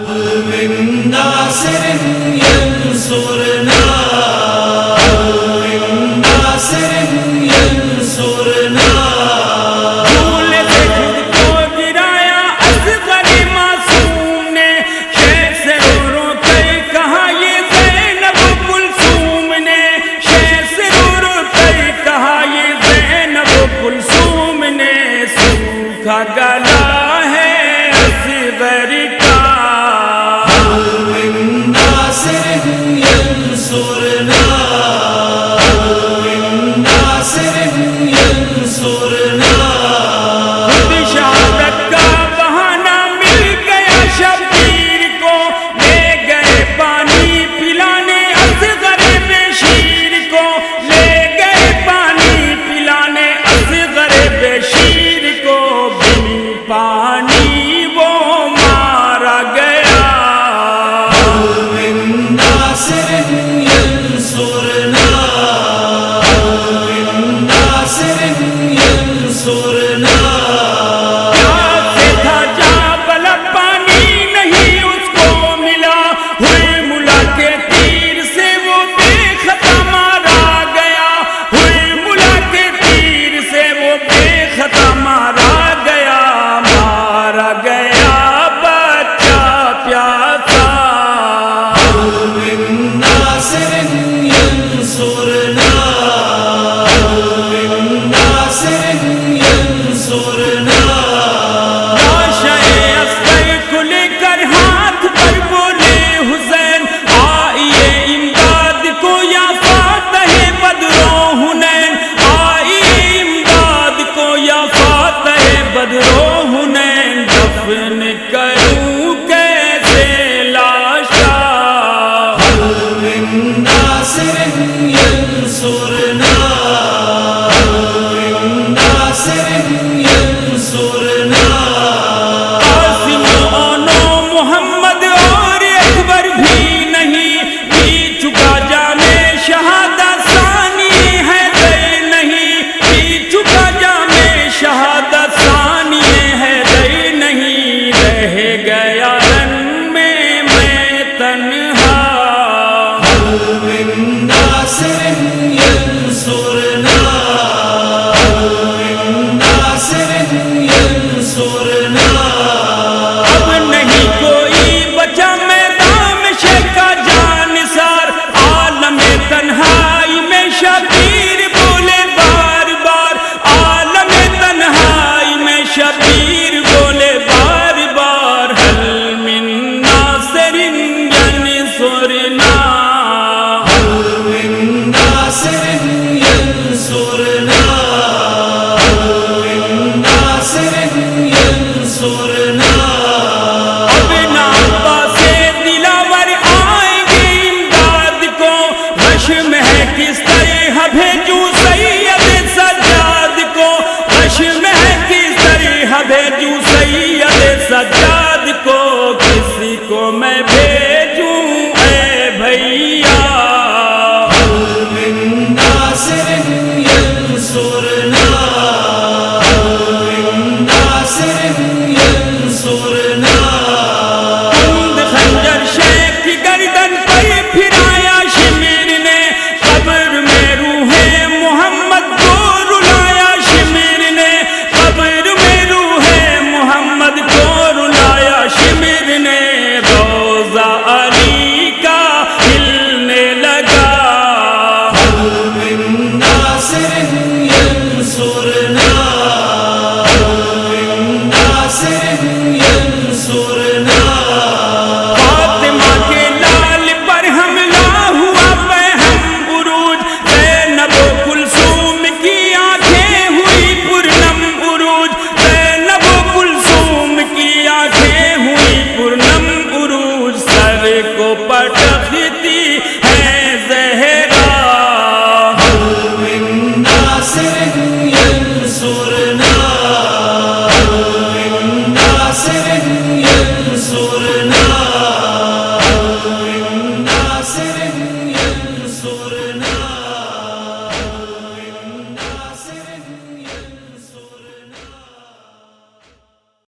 من ناصر ينصرنا من ناصر ينصرنا بھول سے خود کو گرایا اصغر معصوم نے، شیر سے رو رو کر کہا یہ زینب کلثوم نے، شیر سے رو رو کر کہا یہ زینب کلثوم نے، سوکھا گلا ہے اصغر کا من ناصر ينصرنا من ناصر ينصرنا خود شہادت کا بہانہ مل گیا شبیر کو، لے گئے پانی پلانے اصغر بشیر کو، لے گئے پانی پلانے اصغر بشیر کو، بن پانی وہ مارا گیا من ناصر ينصرنا من ناصر ينصرنا سے تھا جا بلا پانی نہیں اس کو ملا، ہوئے ملا کے تیر سے وہ بے خطا مارا گیا، ہوئے ملا کے تیر سے وہ بے خطا مارا گیا، مارا گیا بچہ پیاسا من ناصر ينصرنا من ناصر ينصرنا لاشیں اصغر کو لے کر ہاتھ پر بولے